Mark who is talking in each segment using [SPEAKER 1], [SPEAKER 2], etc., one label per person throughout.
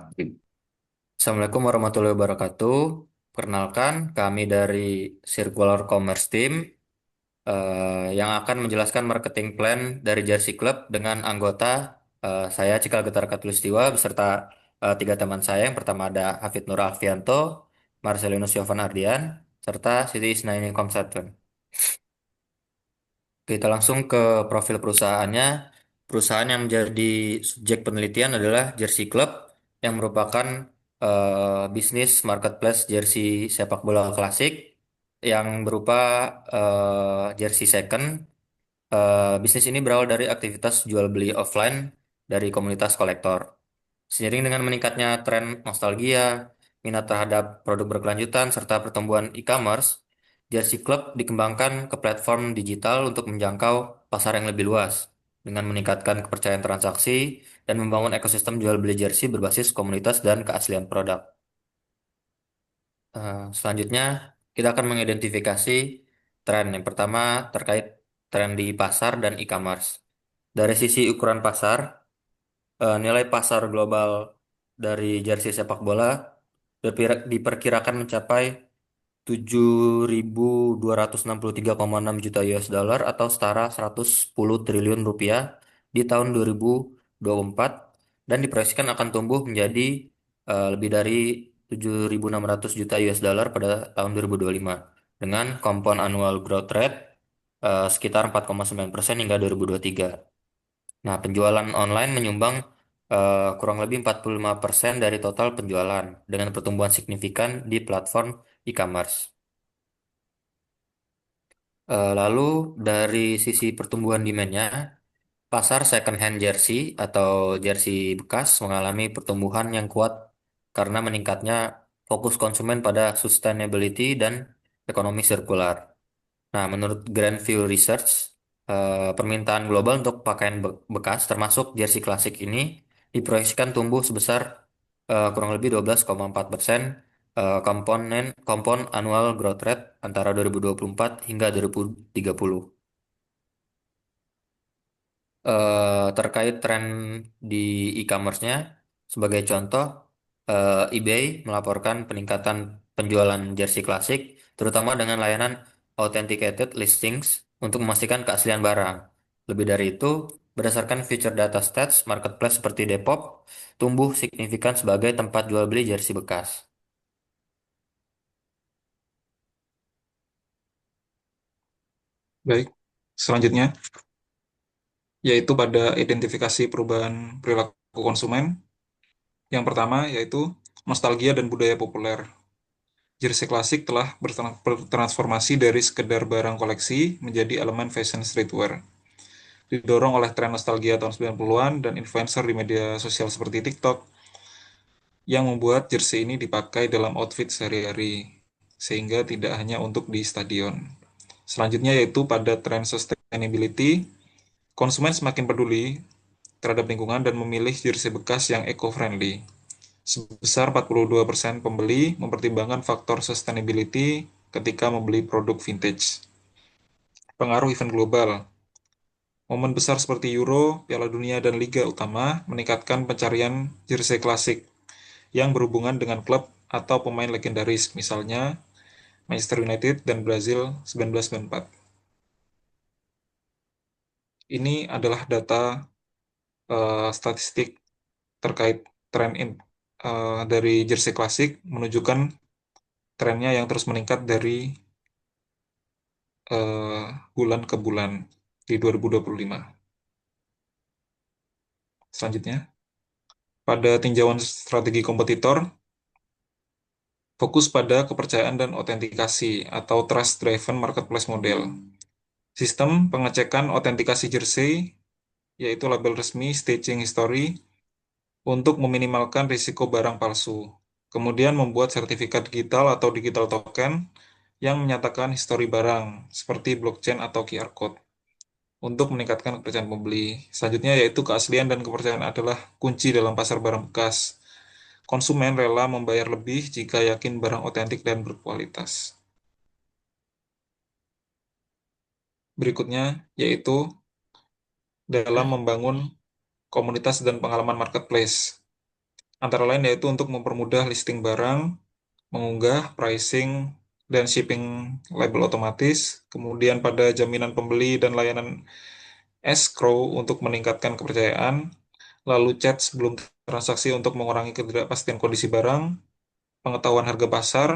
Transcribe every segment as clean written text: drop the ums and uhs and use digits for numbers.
[SPEAKER 1] Assalamualaikum warahmatullahi wabarakatuh. Perkenalkan, kami dari Circular Commerce Team yang akan menjelaskan marketing plan dari Jersey Club dengan anggota saya Cikal Getar Katulistiwa beserta tiga teman saya. Yang pertama ada Hafid Nur Alfianto, Marcelinus Yovan Ardian, serta Siti Isnaini Komsatun. Kita langsung ke profil perusahaannya. Perusahaan yang menjadi subjek penelitian adalah Jersey Club yang merupakan bisnis marketplace jersey sepak bola klasik yang berupa jersey second. Bisnis ini berawal dari aktivitas jual beli offline dari komunitas kolektor. Seiring dengan meningkatnya tren nostalgia, minat terhadap produk berkelanjutan, serta pertumbuhan e-commerce, Jersey Club dikembangkan ke platform digital untuk menjangkau pasar yang lebih luas, dengan meningkatkan kepercayaan transaksi dan membangun ekosistem jual beli jersey berbasis komunitas dan keaslian produk. Selanjutnya, kita akan mengidentifikasi tren. Yang pertama terkait tren di pasar dan e-commerce. Dari sisi ukuran pasar, nilai pasar global dari jersey sepak bola diperkirakan mencapai 7.263,6 juta US dollar atau setara 110 triliun rupiah di tahun 2024 dan diproyeksikan akan tumbuh menjadi lebih dari 7.600 juta US dollar pada tahun 2025 dengan compound annual growth rate sekitar 4,9% hingga 2023. Nah, penjualan online menyumbang kurang lebih 45% dari total penjualan dengan pertumbuhan signifikan di platform e-commerce. Lalu dari sisi pertumbuhan demand-nya, pasar second hand jersey atau jersey bekas mengalami pertumbuhan yang kuat karena meningkatnya fokus konsumen pada sustainability dan ekonomi sirkular. Nah, menurut Grandview Research, permintaan global untuk pakaian bekas termasuk jersey klasik ini diproyeksikan tumbuh sebesar kurang lebih 12,4% compound annual growth rate antara 2024 hingga 2030. Terkait tren di e-commerce-nya, sebagai contoh, eBay melaporkan peningkatan penjualan jersey klasik, terutama dengan layanan authenticated listings untuk memastikan keaslian barang. Lebih dari itu, berdasarkan feature data stats, marketplace seperti Depop tumbuh signifikan sebagai tempat jual beli jersey bekas.
[SPEAKER 2] Baik, selanjutnya yaitu pada identifikasi perubahan perilaku konsumen. Yang pertama yaitu nostalgia dan budaya populer. Jersey klasik telah bertransformasi dari sekedar barang koleksi menjadi elemen fashion streetwear. Didorong oleh tren nostalgia tahun 90-an dan influencer di media sosial seperti TikTok yang membuat jersey ini dipakai dalam outfit sehari-hari, sehingga tidak hanya untuk di stadion. Selanjutnya yaitu pada tren sustainability, konsumen semakin peduli terhadap lingkungan dan memilih jersey bekas yang eco-friendly. Sebesar 42% pembeli mempertimbangkan faktor sustainability ketika membeli produk vintage. Pengaruh event global. Momen besar seperti Euro, Piala Dunia, dan Liga Utama meningkatkan pencarian jersey klasik yang berhubungan dengan klub atau pemain legendaris, misalnya Manchester United dan Brazil 1994. Ini adalah data statistik terkait tren dari jersey klasik menunjukkan trennya yang terus meningkat dari eh, bulan ke bulan di 2025. Selanjutnya, pada tinjauan strategi kompetitor, fokus pada kepercayaan dan autentikasi atau trust-driven marketplace model. Sistem pengecekan autentikasi jersey, yaitu label resmi, staging history, untuk meminimalkan risiko barang palsu. Kemudian membuat sertifikat digital atau digital token yang menyatakan histori barang, seperti blockchain atau QR code, untuk meningkatkan kepercayaan pembeli. Selanjutnya yaitu keaslian dan kepercayaan adalah kunci dalam pasar barang bekas. Konsumen rela membayar lebih jika yakin barang otentik dan berkualitas. Berikutnya yaitu dalam membangun komunitas dan pengalaman marketplace. Antara lain yaitu untuk mempermudah listing barang, mengunggah, pricing, dan shipping label otomatis, kemudian pada jaminan pembeli dan layanan escrow untuk meningkatkan kepercayaan, lalu chat sebelum transaksi untuk mengurangi ketidakpastian kondisi barang, pengetahuan harga pasar,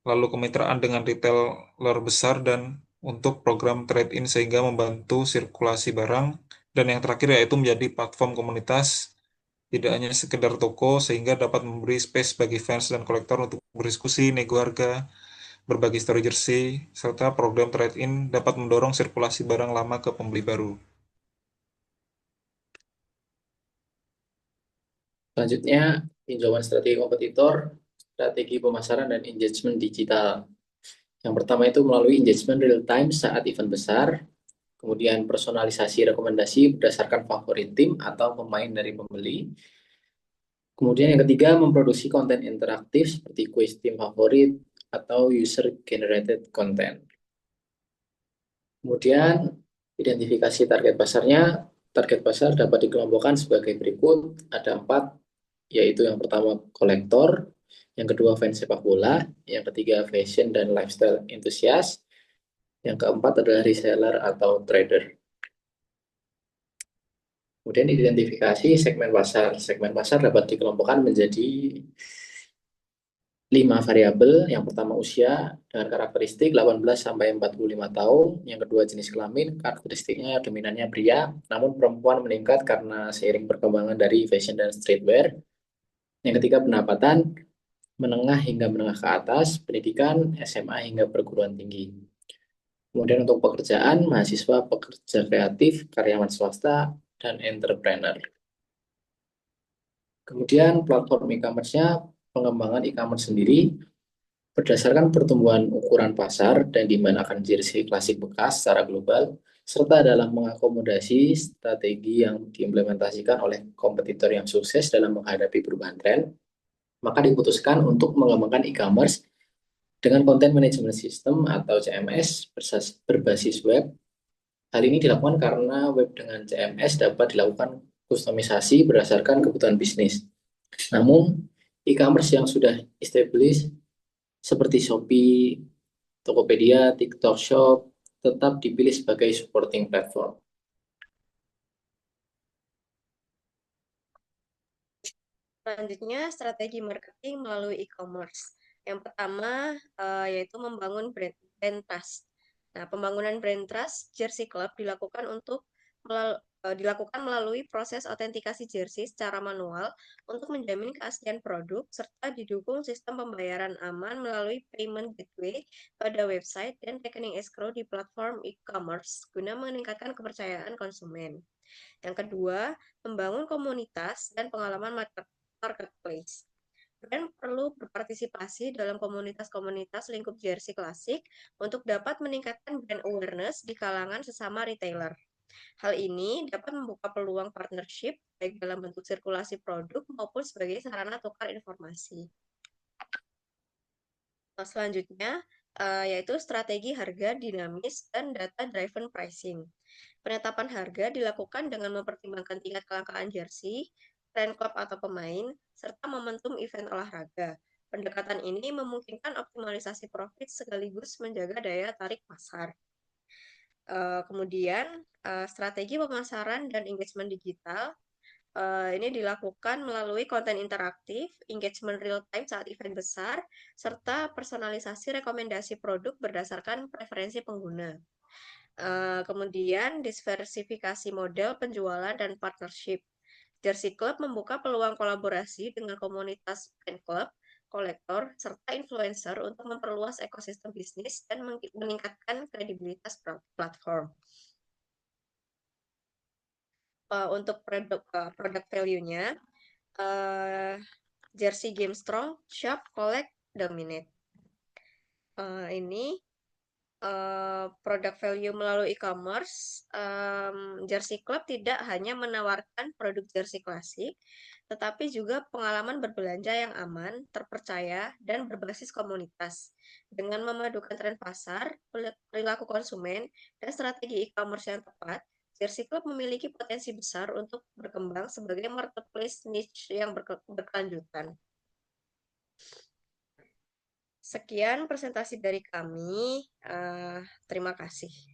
[SPEAKER 2] lalu kemitraan dengan retailer besar dan untuk program trade-in sehingga membantu sirkulasi barang, dan yang terakhir yaitu menjadi platform komunitas, tidak hanya sekedar toko, sehingga dapat memberi space bagi fans dan kolektor untuk berdiskusi, nego harga, berbagi story jersey, serta program trade-in dapat mendorong sirkulasi barang lama ke pembeli baru.
[SPEAKER 3] Selanjutnya, tinjauan strategi kompetitor, strategi pemasaran, dan engagement digital. Yang pertama itu melalui engagement real time saat event besar, kemudian personalisasi rekomendasi berdasarkan favorit tim atau pemain dari pembeli. Kemudian yang ketiga, memproduksi konten interaktif seperti quiz tim favorit atau user generated content. Kemudian identifikasi target pasarnya. Target pasar dapat dikelompokkan sebagai berikut. Ada 4, yaitu yang pertama kolektor, yang kedua fans sepak bola, yang ketiga fashion dan lifestyle enthusiast, yang keempat adalah reseller atau trader. Kemudian identifikasi segmen pasar. Segmen pasar dapat dikelompokkan menjadi 5 variabel. Yang pertama usia dengan karakteristik 18 sampai 45 tahun. Yang kedua jenis kelamin, karakteristiknya dominannya pria, namun perempuan meningkat karena seiring perkembangan dari fashion dan streetwear. Yang ketiga pendapatan menengah hingga menengah ke atas, pendidikan SMA hingga perguruan tinggi. Kemudian untuk pekerjaan, mahasiswa, pekerja kreatif, karyawan swasta, dan entrepreneur. Kemudian platform e-commerce-nya, pengembangan e-commerce sendiri berdasarkan pertumbuhan ukuran pasar dan demand akan jersey klasik bekas secara global, serta dalam mengakomodasi strategi yang diimplementasikan oleh kompetitor yang sukses dalam menghadapi perubahan tren, maka diputuskan untuk mengembangkan e-commerce dengan Content Management System atau CMS berbasis web. Hal ini dilakukan karena web dengan CMS dapat dilakukan kustomisasi berdasarkan kebutuhan bisnis. Namun, e-commerce yang sudah established seperti Shopee, Tokopedia, TikTok Shop tetap dipilih sebagai supporting platform.
[SPEAKER 4] Selanjutnya, strategi marketing melalui e-commerce. Yang pertama yaitu membangun brand trust. Nah, pembangunan brand trust Jersey Club dilakukan melalui proses autentikasi jersey secara manual untuk menjamin keaslian produk serta didukung sistem pembayaran aman melalui payment gateway pada website dan rekening escrow di platform e-commerce guna meningkatkan kepercayaan konsumen. Yang kedua, membangun komunitas dan pengalaman marketplace. Brand perlu berpartisipasi dalam komunitas-komunitas lingkup jersey klasik untuk dapat meningkatkan brand awareness di kalangan sesama retailer. Hal ini dapat membuka peluang partnership baik dalam bentuk sirkulasi produk maupun sebagai sarana tukar informasi. Selanjutnya, yaitu strategi harga dinamis dan data-driven pricing. Penetapan harga dilakukan dengan mempertimbangkan tingkat kelangkaan jersey, tren klub atau pemain, serta momentum event olahraga. Pendekatan ini memungkinkan optimalisasi profit sekaligus menjaga daya tarik pasar. Kemudian, strategi pemasaran dan engagement digital ini dilakukan melalui konten interaktif, engagement real time saat event besar, serta personalisasi rekomendasi produk berdasarkan preferensi pengguna. Kemudian diversifikasi model penjualan dan partnership. Jersey Club membuka peluang kolaborasi dengan komunitas fan club, kolektor, serta influencer untuk memperluas ekosistem bisnis dan meningkatkan kredibilitas platform. Untuk produk value-nya, Jersey Game Strong, Shop, Collect, Dominate. Ini produk value melalui e-commerce. Jersey Club tidak hanya menawarkan produk jersey klasik, tetapi juga pengalaman berbelanja yang aman, terpercaya, dan berbasis komunitas. Dengan memadukan tren pasar, perilaku konsumen, dan strategi e-commerce yang tepat, Jersey Club memiliki potensi besar untuk berkembang sebagai marketplace niche yang berkelanjutan. Sekian presentasi dari kami. Terima kasih.